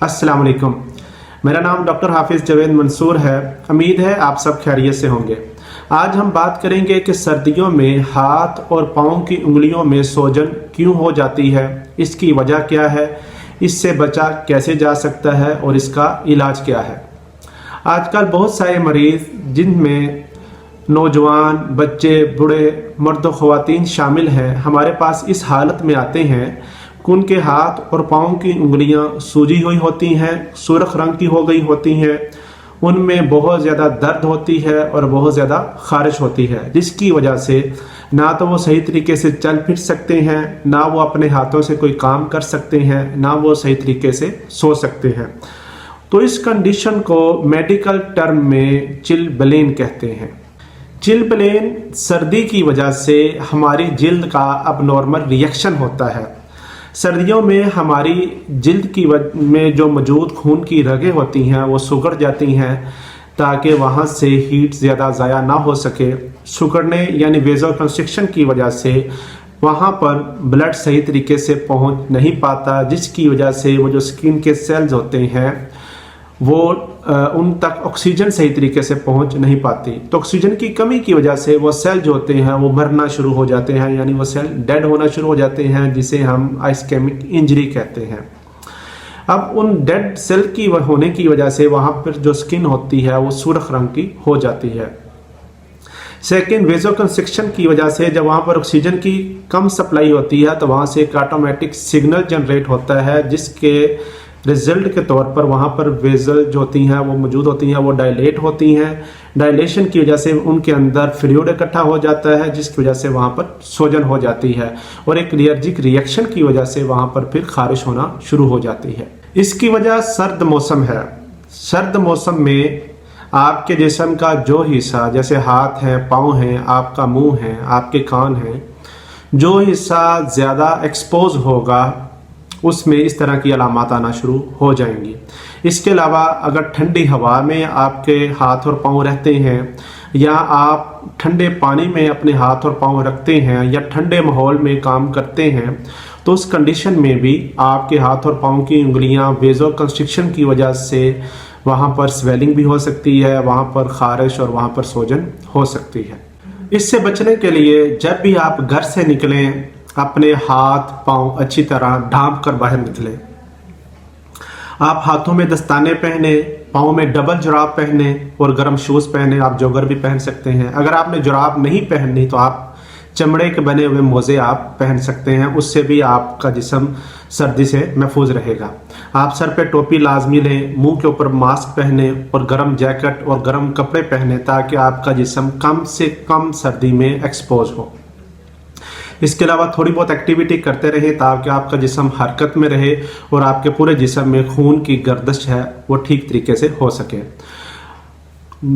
अस्सलाम वालेकुम। मेरा नाम डॉक्टर हाफिज़ जवेद मंसूर है। उम्मीद है आप सब खैरियत से होंगे। आज हम बात करेंगे कि सर्दियों में हाथ और पाँव की उंगलियों में सूजन क्यों हो जाती है, इसकी वजह क्या है, इससे बचा कैसे जा सकता है और इसका इलाज क्या है। आजकल बहुत सारे मरीज़ जिनमें नौजवान, बच्चे, बूढ़े, मर्द व ख़वातीन शामिल हैं, हमारे पास इस हालत में आते हैं कि उनके हाथ और पाँव की उंगलियां सूजी हुई होती हैं, सुर्ख रंग की हो गई होती हैं, उनमें बहुत ज़्यादा दर्द होती है और बहुत ज़्यादा खारिश होती है, जिसकी वजह से ना तो वो सही तरीके से चल फिर सकते हैं, ना वो अपने हाथों से कोई काम कर सकते हैं, ना वो सही तरीके से सो सकते हैं। तो इस कंडीशन को मेडिकल टर्म में चिलब्लेन कहते हैं। चिलब्लेन सर्दी की वजह से हमारी जिल्द का अब नॉर्मल रिएक्शन होता है। सर्दियों में हमारी जिल्द में जो मौजूद खून की रगें होती हैं वो सुगड़ जाती हैं ताकि वहाँ से हीट ज़्यादा ज़ाया ना हो सके। सुगड़ने यानी वेज़ोकंस्ट्रिक्शन की वजह से वहाँ पर ब्लड सही तरीके से पहुँच नहीं पाता, जिसकी वजह से वो जो स्किन के सेल्स होते हैं वो उन तक ऑक्सीजन सही तरीके से पहुंच नहीं पाती। तो ऑक्सीजन की कमी की वजह से वो सेल जो होते हैं वो मरना शुरू हो जाते हैं, यानी वो सेल डेड होना शुरू हो जाते हैं, जिसे हम आइस्केमिक इंजरी कहते हैं। अब उन डेड सेल की होने की वजह से वहाँ पर जो स्किन होती है वो सुर्ख रंग की हो जाती है। सेकेंड, वेज़ोकंस्ट्रिक्शन की वजह से जब वहाँ पर ऑक्सीजन की कम सप्लाई होती है तो वहाँ से एक ऑटोमेटिक सिग्नल जनरेट होता है, जिसके रिजल्ट के तौर पर वहाँ पर वेजल जो होती हैं वो मौजूद होती हैं, वो डायलेट होती हैं। डायलेशन की वजह से उनके अंदर फ्लूइड इकट्ठा हो जाता है, जिसकी वजह से वहाँ पर सूजन हो जाती है और एक एलर्जिक रिएक्शन की वजह से वहाँ पर फिर खारिश होना शुरू हो जाती है। इसकी वजह सर्द मौसम है। सर्द मौसम में आपके जिस्म का जो हिस्सा, जैसे हाथ हैं, पाँव हैं, आपका मुँह है, आपके कान हैं, जो हिस्सा ज़्यादा एक्सपोज होगा उसमें इस तरह की अलामत आना शुरू हो जाएंगी। इसके अलावा अगर ठंडी हवा में आपके हाथ और पाँव रहते हैं, या आप ठंडे पानी में अपने हाथ और पाँव रखते हैं, या ठंडे माहौल में काम करते हैं, तो उस कंडीशन में भी आपके हाथ और पाँव की उंगलियां वेज़ोकंस्ट्रिक्शन की वजह से वहाँ पर स्वेलिंग भी हो सकती है, वहाँ पर खारिश और वहाँ पर सूजन हो सकती है। इससे बचने के लिए जब भी आप घर से निकलें, अपने हाथ पाँव अच्छी तरह ढांप कर बाहर निकलें। आप हाथों में दस्ताने पहने, पाँव में डबल जुराब पहने और गर्म शूज़ पहने। आप जॉगर भी पहन सकते हैं। अगर आपने जुराब नहीं पहननी तो आप चमड़े के बने हुए मोज़े आप पहन सकते हैं, उससे भी आपका जिस्म सर्दी से महफूज रहेगा। आप सर पे टोपी लाजमी लें, मुंह के ऊपर मास्क पहने और गर्म जैकेट और गर्म कपड़े पहने, ताकि आपका जिस्म कम से कम सर्दी में एक्सपोज हो। इसके अलावा थोड़ी बहुत एक्टिविटी करते रहे ताकि आपका जिस्म हरकत में रहे और आपके पूरे जिस्म में खून की गर्दिश है वो ठीक तरीके से हो सके।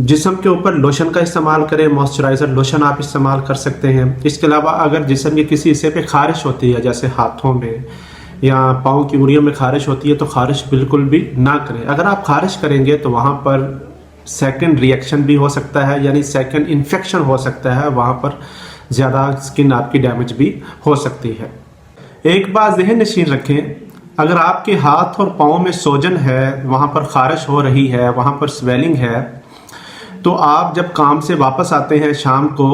जिस्म के ऊपर लोशन का इस्तेमाल करें, मॉइस्चराइज़र लोशन आप इस्तेमाल कर सकते हैं। इसके अलावा अगर जिस्म के किसी हिस्से पे खारिश होती है, जैसे हाथों में या पाँव की उंगलियों में खारिश होती है, तो खारिश बिल्कुल भी ना करें। अगर आप खारिश करेंगे तो वहाँ पर सेकेंड रिएक्शन भी हो सकता है, यानी सेकेंड इन्फेक्शन हो सकता है, वहाँ पर ज़्यादा स्किन आपकी डैमेज भी हो सकती है। एक बात ज़हन नशीन रखें, अगर आपके हाथ और पाँव में सूजन है, वहाँ पर खारिश हो रही है, वहाँ पर स्वेलिंग है, तो आप जब काम से वापस आते हैं शाम को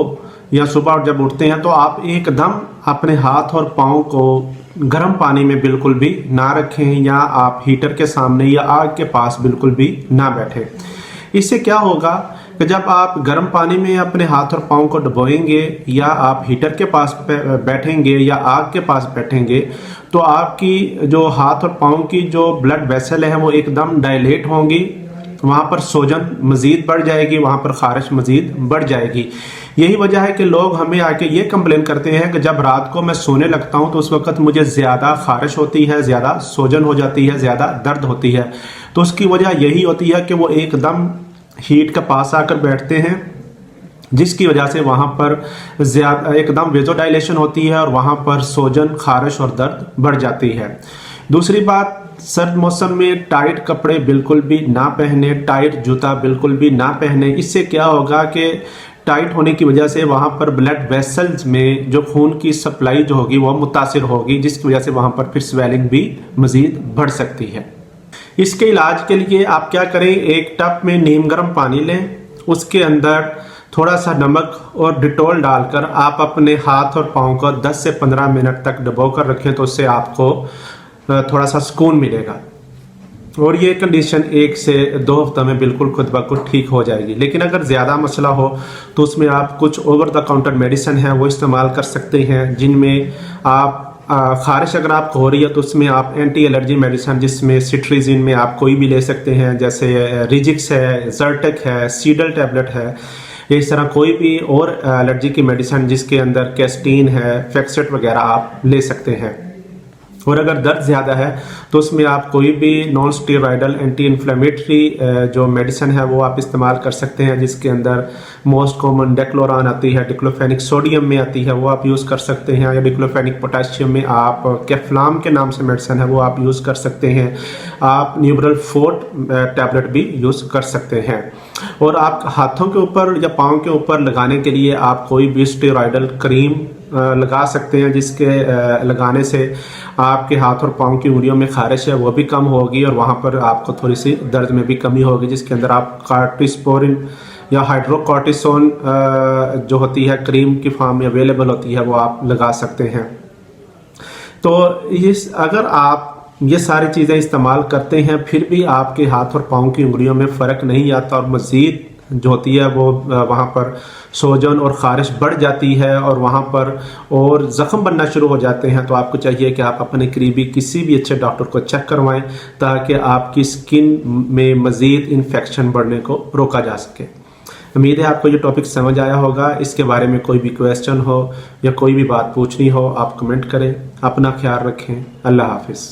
या सुबह जब उठते हैं, तो आप एकदम अपने हाथ और पाँव को गर्म पानी में बिल्कुल भी ना रखें, या आप हीटर के सामने या आग के पास बिल्कुल भी ना बैठें। इससे क्या होगा कि जब आप गर्म पानी में अपने हाथ और पाँव को डुबोएंगे या आप हीटर के पास बैठेंगे या आग के पास बैठेंगे, तो आपकी जो हाथ और पाँव की जो ब्लड वेसल है वो एकदम डायलेट होंगी, वहाँ पर सूजन मज़ीद बढ़ जाएगी, वहाँ पर खारिश मज़ीद बढ़ जाएगी। यही वजह है कि लोग हमें आके ये कंप्लेन करते हैं कि जब रात को मैं सोने लगता हूँ तो उस वक़्त मुझे ज़्यादा खारिश होती है, ज़्यादा सूजन हो जाती है, ज़्यादा दर्द होती है। तो उसकी वजह यही होती है कि वो एकदम हीट के पास आकर बैठते हैं, जिसकी वजह से वहाँ पर ज़्यादा एकदम वेज़ोडाइलेशन होती है और वहाँ पर सूजन, खारिश और दर्द बढ़ जाती है। दूसरी बात, सर्द मौसम में टाइट कपड़े बिल्कुल भी ना पहने, टाइट जूता बिल्कुल भी ना पहने। इससे क्या होगा कि टाइट होने की वजह से वहाँ पर ब्लड वेसल्स में जो खून की सप्लाई जो होगी वो मुतासिर होगी, जिसकी वजह से वहाँ पर फिर स्वेलिंग भी मज़ीद बढ़ सकती है। इसके इलाज के लिए आप क्या करें, एक टब में नीम गर्म पानी लें, उसके अंदर थोड़ा सा नमक और डिटॉल डालकर आप अपने हाथ और पाँव को 10 से 15 मिनट तक डुबो कर रखें, तो उससे आपको थोड़ा सा सुकून मिलेगा और ये कंडीशन 1 से 2 हफ्तों में बिल्कुल खुद ब खुद ठीक हो जाएगी। लेकिन अगर ज़्यादा मसला हो तो उसमें आप कुछ ओवर द काउंटर मेडिसिन है वो इस्तेमाल कर सकते हैं, जिनमें आप खारिश अगर आपको हो रही है तो उसमें आप एंटी एलर्जी मेडिसिन जिसमें सिट्रीजिन में आप कोई भी ले सकते हैं, जैसे रिजिक्स है, जर्टेक है, सीडल टैबलेट है, इस तरह कोई भी और एलर्जी की मेडिसिन जिसके अंदर कैस्टीन है, फेक्सेट वगैरह आप ले सकते हैं। और अगर दर्द ज़्यादा है तो उसमें आप कोई भी नॉन स्टेरॉयडल एंटी इन्फ्लेमेटरी जो मेडिसिन है वो आप इस्तेमाल कर सकते हैं, जिसके अंदर मोस्ट कॉमन डेक्लोरान आती है, डिक्लोफेनिक सोडियम में आती है, वो आप यूज़ कर सकते हैं, या डिक्लोफेनिक पोटेशियम में आप कैफ्लाम के नाम से मेडिसिन है वो आप यूज़ कर सकते हैं। आप न्यूब्रल फोर्ट टैबलेट भी यूज़ कर सकते हैं। और आप हाथों के ऊपर या पाँव के ऊपर लगाने के लिए आप कोई भी स्टेरॉयडल क्रीम लगा सकते हैं, जिसके लगाने से आपके हाथ और पाँव की उंगलियों में खारिश है वो भी कम होगी और वहाँ पर आपको थोड़ी सी दर्द में भी कमी होगी, जिसके अंदर आप कार्टिस्पोरिन या हाइड्रोकॉर्टिसोन जो होती है क्रीम की फॉर्म में अवेलेबल होती है वो आप लगा सकते हैं। तो इस अगर आप ये सारी चीज़ें इस्तेमाल करते हैं फिर भी आपके हाथ और पाँव की उंगलियों में फ़र्क नहीं आता और मज़ीद जो होती है वो वहाँ पर सोजन और ख़ारिश बढ़ जाती है और वहाँ पर और ज़ख़म बनना शुरू हो जाते हैं, तो आपको चाहिए कि आप अपने करीबी किसी भी अच्छे डॉक्टर को चेक करवाएं ताकि आपकी स्किन में मज़ीद इन्फेक्शन बढ़ने को रोका जा सके। उम्मीद है आपको ये टॉपिक समझ आया होगा। इसके बारे में कोई भी क्वेश्चन हो या कोई भी बात पूछनी हो आप कमेंट करें। अपना ख्याल रखें। अल्लाह हाफिज़।